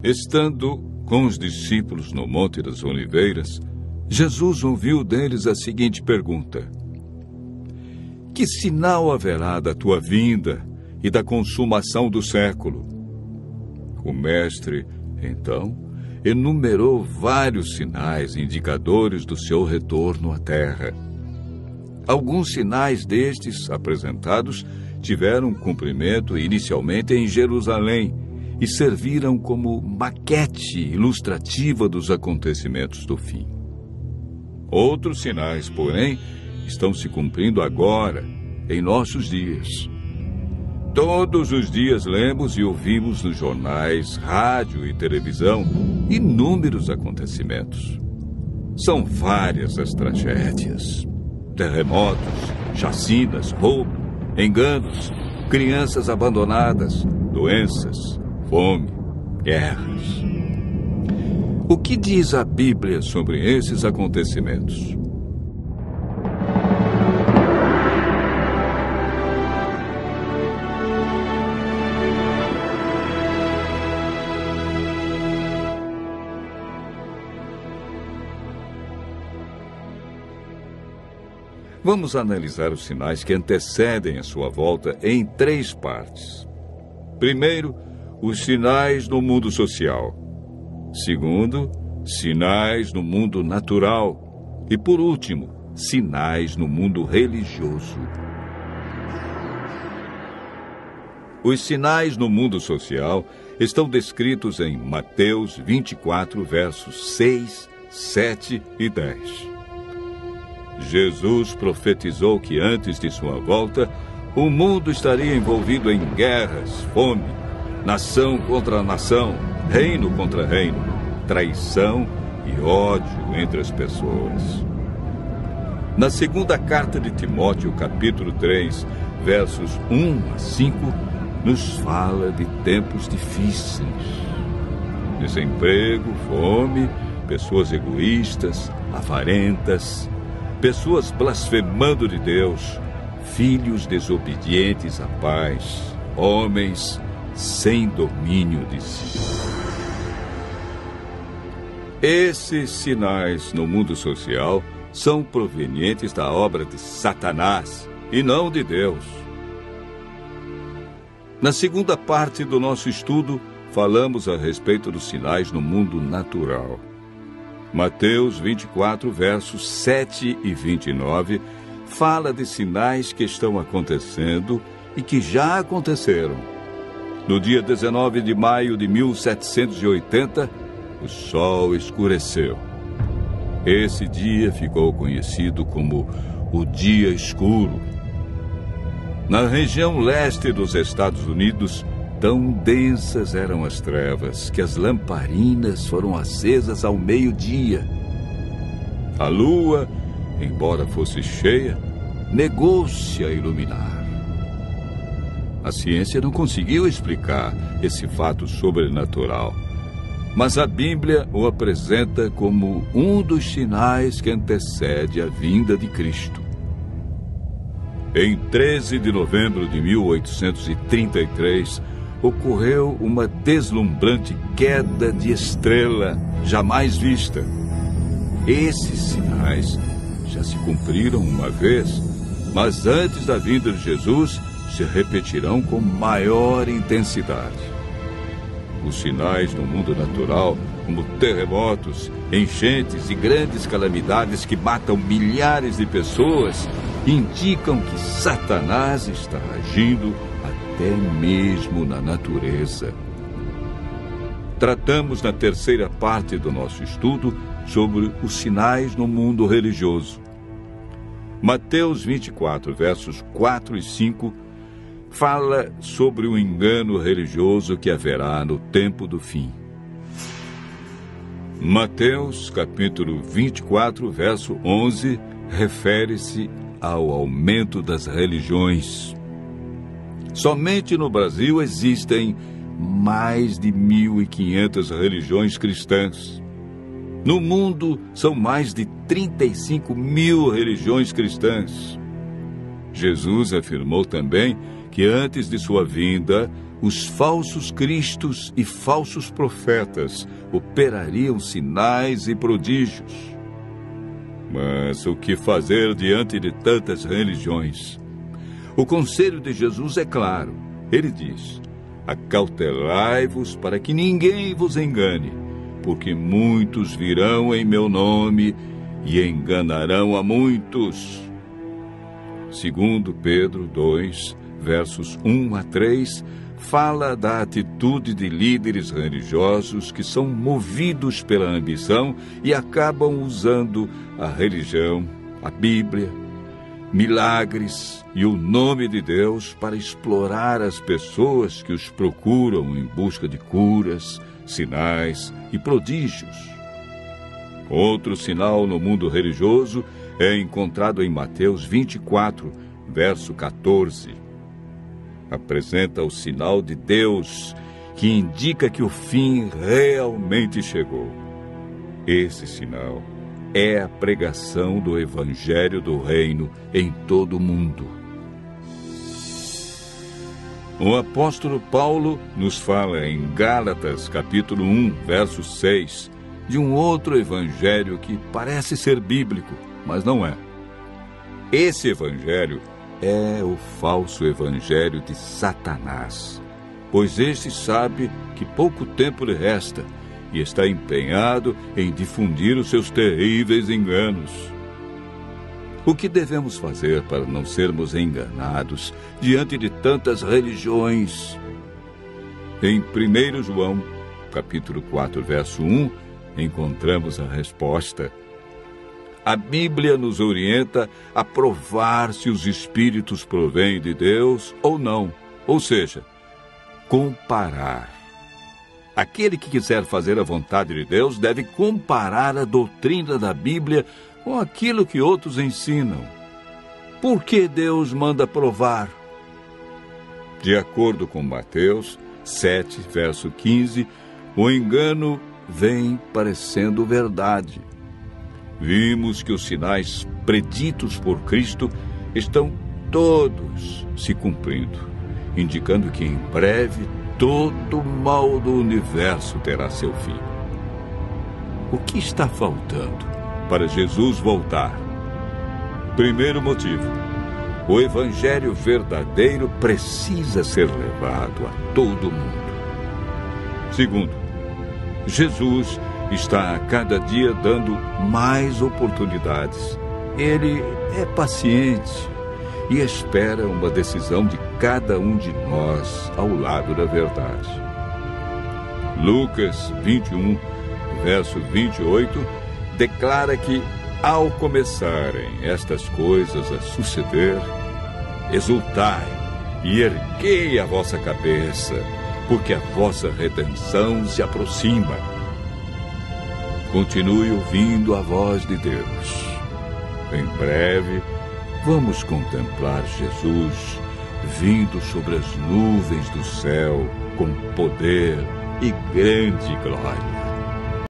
Estando com os discípulos no Monte das Oliveiras, Jesus ouviu deles a seguinte pergunta: Que sinal haverá da tua vinda e da consumação do século? O mestre, então, enumerou vários sinais indicadores do seu retorno à terra. Alguns sinais destes apresentados tiveram cumprimento inicialmente em Jerusalém e serviram como maquete ilustrativa dos acontecimentos do fim. Outros sinais, porém, estão se cumprindo agora, em nossos dias. Todos os dias lemos e ouvimos nos jornais, rádio e televisão inúmeros acontecimentos. São várias as tragédias: terremotos, chacinas, roubo, enganos, crianças abandonadas, doenças, fome, guerras. O que diz a Bíblia sobre esses acontecimentos? Vamos analisar os sinais que antecedem a sua volta em 3 partes. Primeiro, os sinais no mundo social. Segundo, sinais no mundo natural. E, por último, sinais no mundo religioso. Os sinais no mundo social estão descritos em Mateus 24, versos 6, 7 e 10. Jesus profetizou que antes de sua volta, o mundo estaria envolvido em guerras, fome, nação contra nação, reino contra reino, traição e ódio entre as pessoas. Na segunda carta de Timóteo, capítulo 3, versos 1 a 5, nos fala de tempos difíceis. Desemprego, fome, pessoas egoístas, avarentas, pessoas blasfemando de Deus, filhos desobedientes à paz, homens sem domínio de si. Esses sinais no mundo social são provenientes da obra de Satanás e não de Deus. Na segunda parte do nosso estudo, falamos a respeito dos sinais no mundo natural. Mateus 24, versos 7 e 29, fala de sinais que estão acontecendo e que já aconteceram. No dia 19 de maio de 1780, o sol escureceu. Esse dia ficou conhecido como o Dia Escuro. Na região leste dos Estados Unidos, tão densas eram as trevas que as lamparinas foram acesas ao meio-dia. A lua, embora fosse cheia, negou-se a iluminar. A ciência não conseguiu explicar esse fato sobrenatural, mas a Bíblia o apresenta como um dos sinais que antecede a vinda de Cristo. Em 13 de novembro de 1833, ocorreu uma deslumbrante queda de estrela jamais vista. Esses sinais já se cumpriram uma vez, mas antes da vinda de Jesus se repetirão com maior intensidade. Os sinais no mundo natural, como terremotos, enchentes e grandes calamidades que matam milhares de pessoas, indicam que Satanás está agindo até mesmo na natureza. Tratamos na terceira parte do nosso estudo sobre os sinais no mundo religioso. Mateus 24, versos 4 e 5, fala sobre o engano religioso que haverá no tempo do fim. Mateus, capítulo 24, verso 11, refere-se ao aumento das religiões. Somente no Brasil existem mais de 1.500 religiões cristãs. No mundo, são mais de 35.000 religiões cristãs. Jesus afirmou também que antes de sua vinda, os falsos cristos e falsos profetas operariam sinais e prodígios. Mas o que fazer diante de tantas religiões? O conselho de Jesus é claro. Ele diz: acautelai-vos para que ninguém vos engane, porque muitos virão em meu nome e enganarão a muitos. Segundo Pedro 2, versos 1 a 3, fala da atitude de líderes religiosos que são movidos pela ambição e acabam usando a religião, a Bíblia, milagres e o nome de Deus para explorar as pessoas que os procuram em busca de curas, sinais e prodígios. Outro sinal no mundo religioso é encontrado em Mateus 24, verso 14. Apresenta o sinal de Deus que indica que o fim realmente chegou. Esse sinal é a pregação do Evangelho do Reino em todo o mundo. O apóstolo Paulo nos fala em Gálatas, capítulo 1, verso 6, de um outro evangelho que parece ser bíblico, mas não é. Esse evangelho é o falso evangelho de Satanás, pois este sabe que pouco tempo lhe resta e está empenhado em difundir os seus terríveis enganos. O que devemos fazer para não sermos enganados diante de tantas religiões? Em 1 João, capítulo 4, verso 1, encontramos a resposta. A Bíblia nos orienta a provar se os espíritos provêm de Deus ou não, ou seja, comparar. Aquele que quiser fazer a vontade de Deus deve comparar a doutrina da Bíblia com aquilo que outros ensinam. Por que Deus manda provar? De acordo com Mateus 7, verso 15, o engano vem parecendo verdade. Vimos que os sinais preditos por Cristo estão todos se cumprindo, indicando que em breve todo o mal do universo terá seu fim. O que está faltando para Jesus voltar? Primeiro motivo: o evangelho verdadeiro precisa ser levado a todo mundo. Segundo, Jesus está a cada dia dando mais oportunidades. Ele é paciente e espera uma decisão de cada um de nós ao lado da verdade. Lucas 21, verso 28, declara que, ao começarem estas coisas a suceder, exultai e erguei a vossa cabeça, porque a vossa redenção se aproxima. Continue ouvindo a voz de Deus. Em breve, vamos contemplar Jesus vindo sobre as nuvens do céu com poder e grande glória.